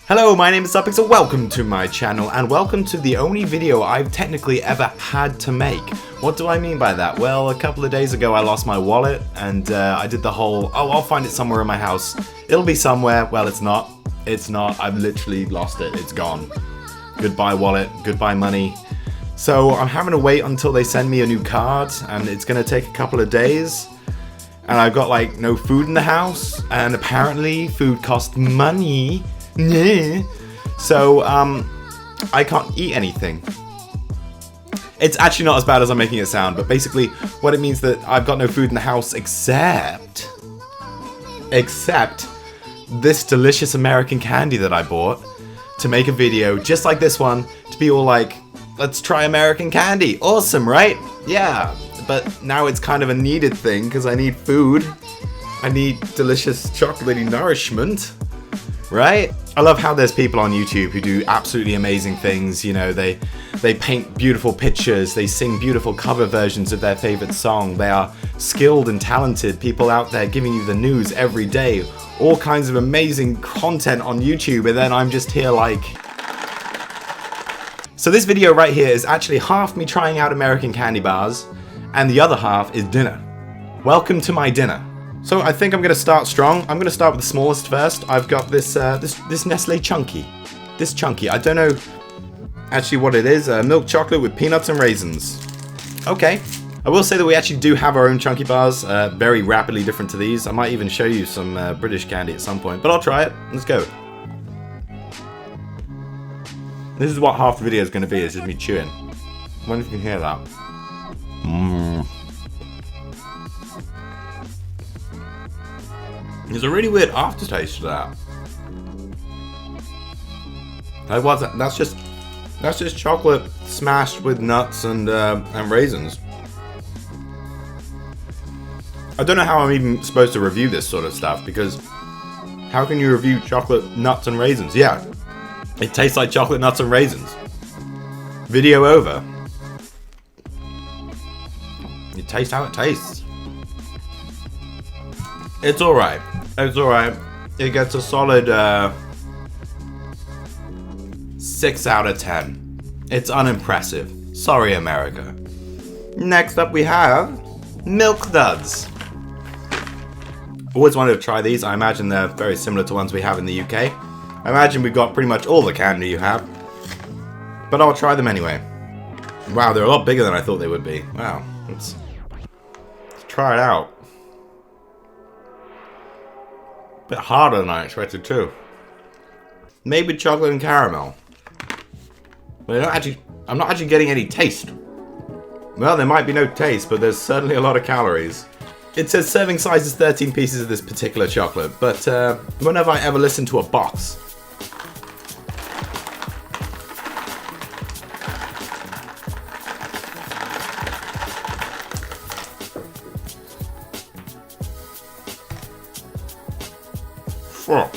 Hello, my name is SubPixel, welcome to my channel, and welcome to the only video I've technically ever had to make. What do I mean by that? Well, a couple of days ago I lost my wallet, and I did the whole, oh, I'll find it somewhere in my house. It'll be somewhere. Well, it's not. It's not. I've literally lost it. It's gone. Goodbye wallet, goodbye money. So I'm having to wait until they send me a new card, and it's going to take a couple of days. And I've got like no food in the house, and apparently food costs money. So, I can't eat anything. It's actually not as bad as I'm making it sound, but basically what it means that I've got no food in the house except this delicious American candy that I bought to make a video just like this one, to be all like, let's try American candy. Awesome, right? Yeah, but now it's kind of a needed thing because I need food. I need delicious chocolatey nourishment. Right? I love how there's people on YouTube who do absolutely amazing things. You know, they paint beautiful pictures, they sing beautiful cover versions of their favorite song. They are skilled and talented people out there giving you the news every day. All kinds of amazing content on YouTube, and then I'm just here like... So this video right here is actually half me trying out American candy bars, and the other half is dinner. Welcome to my dinner. So I think I'm going to start strong. I'm going to start with the smallest first. I've got this this Nestle Chunky. This Chunky. I don't know actually what it is. Milk chocolate with peanuts and raisins. Okay. I will say that we actually do have our own Chunky bars. Very rapidly different to these. I might even show you some British candy at some point. But I'll try it. Let's go. This is what half the video is going to be. It's just me chewing. I wonder if you can hear that. There's a really weird aftertaste to that. That's just chocolate smashed with nuts and raisins. I don't know how I'm even supposed to review this sort of stuff, because how can you review chocolate, nuts and raisins? Yeah, it tastes like chocolate, nuts and raisins. Video over. You taste how it tastes. It's alright. It's alright. It gets a solid 6 out of 10. It's unimpressive. Sorry, America. Next up we have Milk Duds. Always wanted to try these. I imagine they're very similar to ones we have in the UK. I imagine we've got pretty much all the candy you have. But I'll try them anyway. Wow, they're a lot bigger than I thought they would be. Wow. Let's try it out. Bit harder than I expected too. Made with chocolate and caramel. But I'm not actually getting any taste. Well, there might be no taste, but there's certainly a lot of calories. It says serving size is 13 pieces of this particular chocolate, but when have I ever listened to a box? Fuck.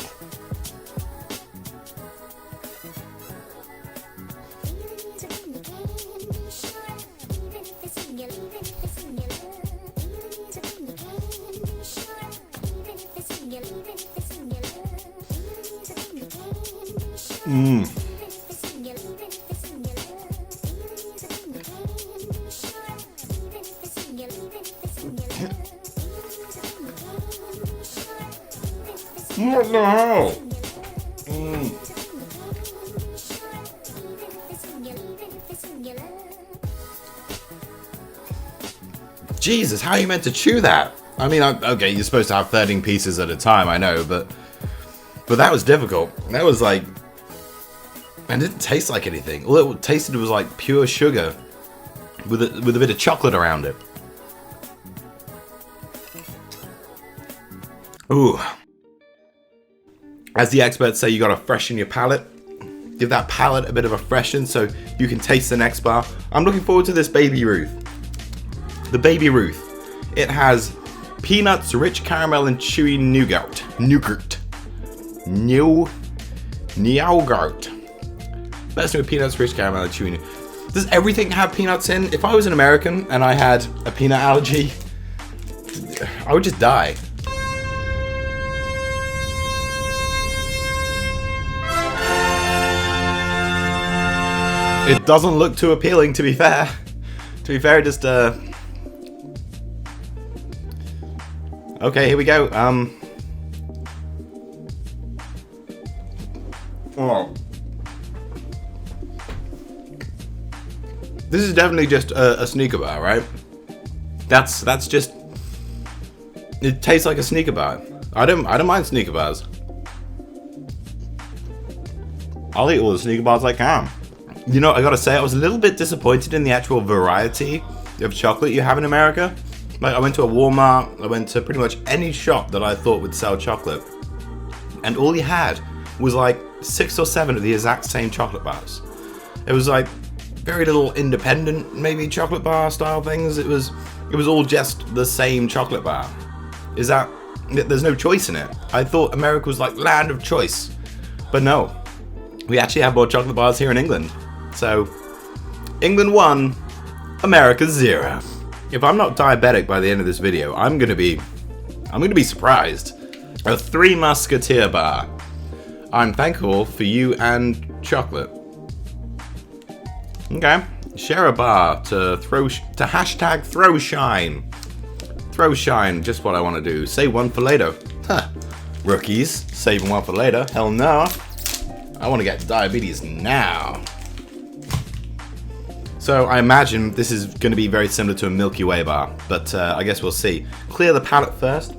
What the hell? Jesus, how are you meant to chew that? I mean, okay, you're supposed to have 13 pieces at a time, I know, but that was difficult. That was like, and it didn't taste like anything. All it tasted was like pure sugar with a bit of chocolate around it. Ooh. As the experts say, you gotta freshen your palate. Give that palate a bit of a freshen so you can taste the next bar. I'm looking forward to this Baby Ruth. The Baby Ruth. It has peanuts, rich caramel, and chewy nougat. Nougat. Best with peanuts, rich caramel, and chewy nougat. Does everything have peanuts in? If I was an American and I had a peanut allergy, I would just die. It doesn't look too appealing, to be fair. To be fair, just okay, here we go. Oh. This is definitely just a sneaker bar, right? That's just. It tastes like a sneaker bar. I don't mind sneaker bars. I'll eat all the sneaker bars I can. You know, I gotta say, I was a little bit disappointed in the actual variety of chocolate you have in America. Like, I went to a Walmart, I went to pretty much any shop that I thought would sell chocolate, and all you had was like 6 or 7 of the exact same chocolate bars. It was like very little independent, maybe chocolate bar style things. It was all just the same chocolate bar. Is that, there's no choice in it. I thought America was like land of choice, but no. We actually have more chocolate bars here in England. So, England 1, America 0. If I'm not diabetic by the end of this video, I'm gonna be surprised. A 3 Musketeer bar. I'm thankful for you and chocolate. Okay, share a bar to hashtag throw shine. Throw shine, just what I want to do. Save one for later. Huh. Rookies, saving one for later. Hell no. I want to get diabetes now. So I imagine this is going to be very similar to a Milky Way bar, but I guess we'll see. Clear the palate first.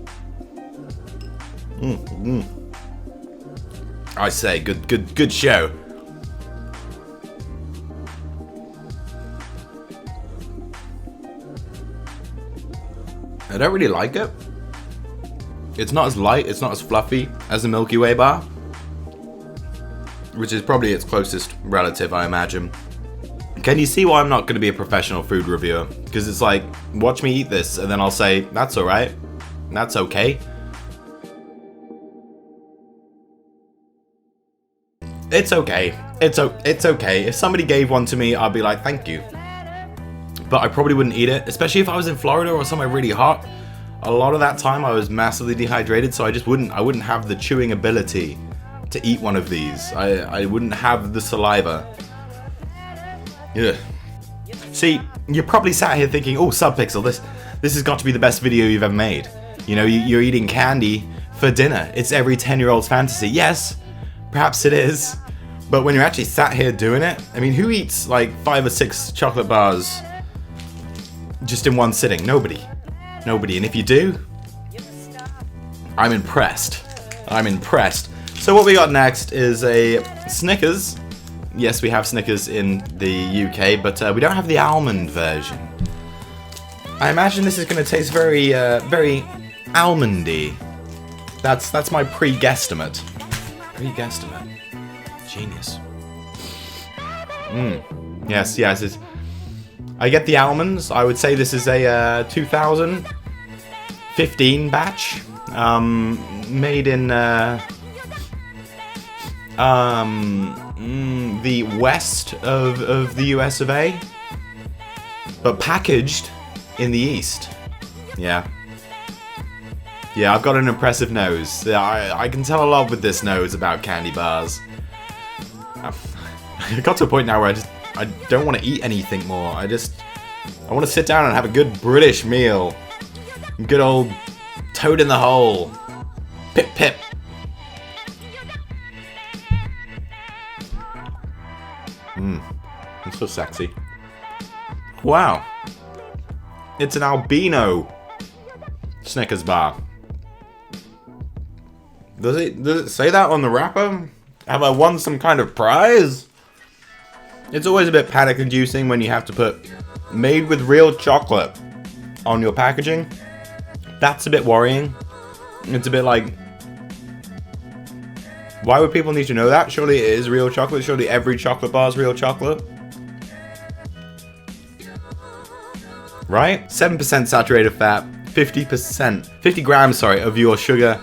I say, good show. I don't really like it. It's not as light, it's not as fluffy as the Milky Way bar, which is probably its closest relative, I imagine. Can you see why I'm not going to be a professional food reviewer? Because it's like, watch me eat this, and then I'll say, that's alright, that's okay. It's okay. It's okay. If somebody gave one to me, I'd be like, thank you. But I probably wouldn't eat it, especially if I was in Florida or somewhere really hot. A lot of that time I was massively dehydrated, so I wouldn't have the chewing ability to eat one of these. I wouldn't have the saliva. Yeah. See, you're probably sat here thinking, oh, SubPixel, this has got to be the best video you've ever made. You know, you're eating candy for dinner. It's every 10-year-old's fantasy. Yes, perhaps it is. But when you're actually sat here doing it, I mean, who eats like 5 or 6 chocolate bars just in one sitting? Nobody. Nobody. And if you do, I'm impressed. I'm impressed. So what we got next is a Snickers. Yes, we have Snickers in the UK, but we don't have the almond version. I imagine this is going to taste very, very almondy. That's my pre-guesstimate. Pre-guesstimate. Genius. Yes. I get the almonds. I would say this is a 2015 batch, made in the west of the US of A, but packaged in the east. Yeah, I've got an impressive nose. I can tell a lot with this nose about candy bars. I got to a point now where I don't want to eat anything more. I want to sit down and have a good British meal. Good old toad in the hole. Pip pip. It's so sexy. Wow. It's an albino Snickers bar. Does it say that on the wrapper? Have I won some kind of prize? It's always a bit panic-inducing when you have to put made with real chocolate on your packaging. That's a bit worrying. It's a bit like, why would people need to know that? Surely it is real chocolate. Surely every chocolate bar is real chocolate. Right? 7% saturated fat, 50 grams, of your sugar,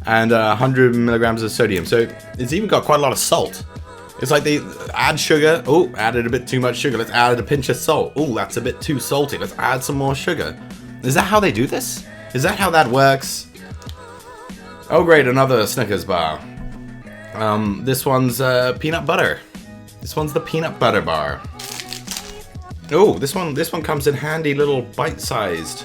and 100 milligrams of sodium. So it's even got quite a lot of salt. It's like they add sugar. Oh, added a bit too much sugar. Let's add a pinch of salt. Oh, that's a bit too salty. Let's add some more sugar. Is that how they do this? Is that how that works? Oh, great, another Snickers bar. This one's peanut butter. This one's the peanut butter bar. Oh, this one comes in handy, little bite-sized.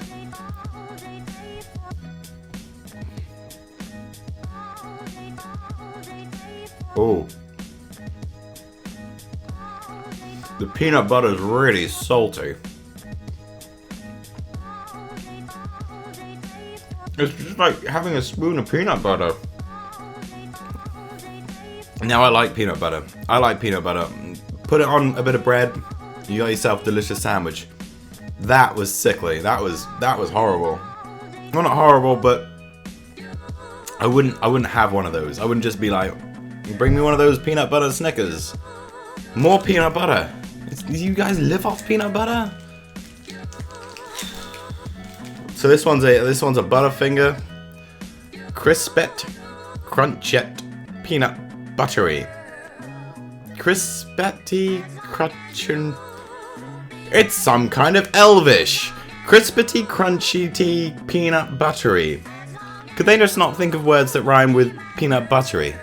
Oh. The peanut butter is really salty. It's just like having a spoon of peanut butter. Now I like peanut butter. I like peanut butter. Put it on a bit of bread. You got yourself a delicious sandwich. That was sickly. That was horrible. Well, not horrible, but I wouldn't have one of those. I wouldn't just be like, bring me one of those peanut butter Snickers. More peanut butter. You guys live off peanut butter? So this one's a Butterfinger Crispet Crunchet Peanut Buttery. Crispety Crunchin. It's some kind of Elvish. Crispety Crunchy Peanut Buttery. Could they just not think of words that rhyme with peanut buttery?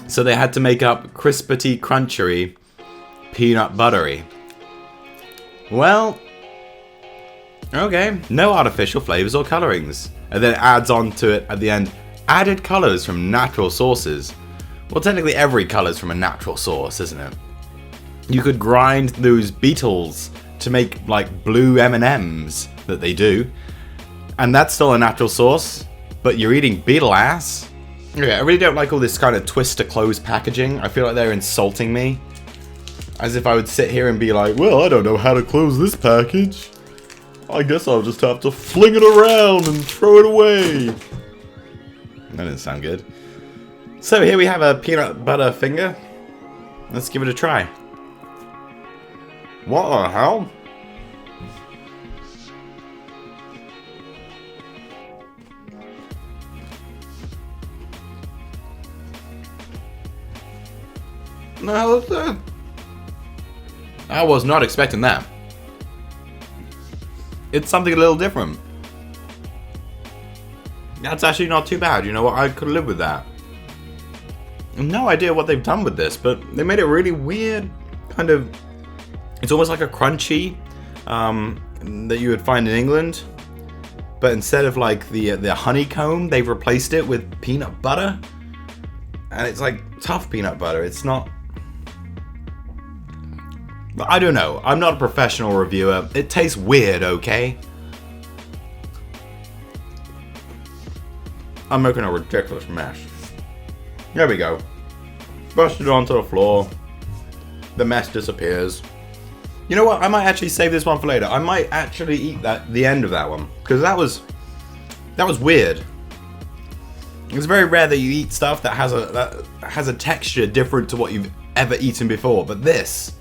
So they had to make up Crispety Crunchery Peanut Buttery. Well, okay. No artificial flavors or colorings. And then it adds on to it at the end, added colors from natural sources. Well, technically every color is from a natural source, isn't it? You could grind those beetles to make like blue M&Ms that they do. And that's still a natural source, but you're eating beetle ass? Yeah, I really don't like all this kind of twist to close packaging. I feel like they're insulting me. As if I would sit here and be like, well, I don't know how to close this package. I guess I'll just have to fling it around and throw it away. That didn't sound good. So here we have a peanut butter finger. Let's give it a try. What the hell? No, I was not expecting that. It's something a little different. That's actually not too bad. You know what? I could live with that. No idea what they've done with this, but they made it really weird. Kind of, it's almost like a crunchy that you would find in England, but instead of like the honeycomb, they've replaced it with peanut butter, and it's like tough peanut butter. It's not. I don't know. I'm not a professional reviewer. It tastes weird, okay? I'm making a ridiculous mess. There we go. Busted onto the floor. The mess disappears. You know what? I might actually save this one for later. I might actually eat the end of that one, because that was weird. It's very rare that you eat stuff that has a texture different to what you've ever eaten before, but that's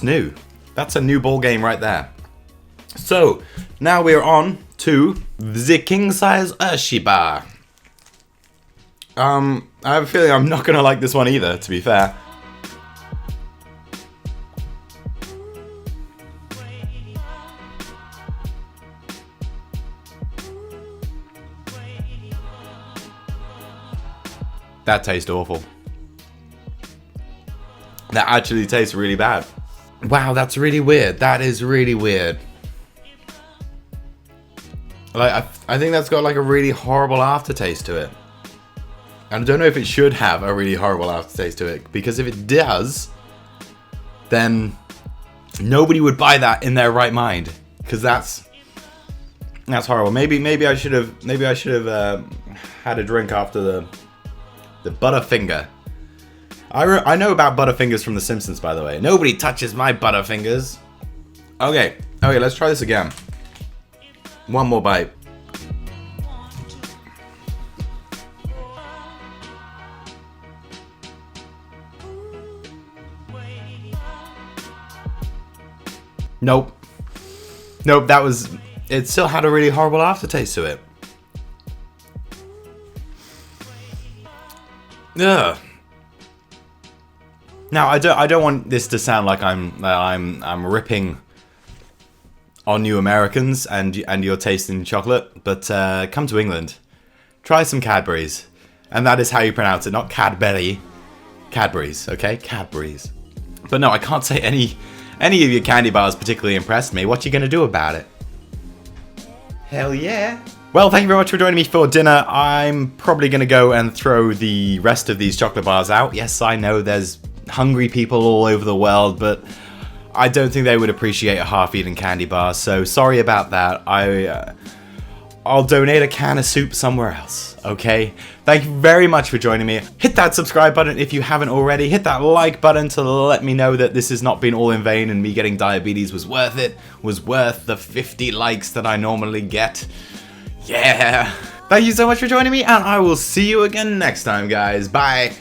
new. That's a new ball game right there. So, now we're on to the king size Hershey bar. I have a feeling I'm not gonna like this one either, to be fair. That tastes awful. That actually tastes really bad. Wow, that's really weird. That is really weird. Like, I think that's got like a really horrible aftertaste to it. And I don't know if it should have a really horrible aftertaste to it, because if it does, then nobody would buy that in their right mind, because that's horrible. Maybe I should have had a drink after the Butterfinger. I know about Butterfingers from The Simpsons, by the way. Nobody touches my Butterfingers. Okay, let's try this again. One more bite. Nope, it still had a really horrible aftertaste to it. Ugh. Now I don't want this to sound like I'm ripping on you Americans and you're tasting chocolate, but come to England, try some Cadbury's, and that is how you pronounce it, not Cadbury, Cadbury's, okay, Cadbury's. But no, I can't say any of your candy bars particularly impressed me, what you gonna do about it? Hell yeah. Well, thank you very much for joining me for dinner. I'm probably gonna go and throw the rest of these chocolate bars out. Yes, I know there's hungry people all over the world, but I don't think they would appreciate a half-eaten candy bar, so sorry about that. I'll donate a can of soup somewhere else, okay? Thank you very much for joining me. Hit that subscribe button if you haven't already. Hit that like button to let me know that this has not been all in vain and me getting diabetes was worth it. Was worth the 50 likes that I normally get. Yeah. Thank you so much for joining me, and I will see you again next time, guys. Bye.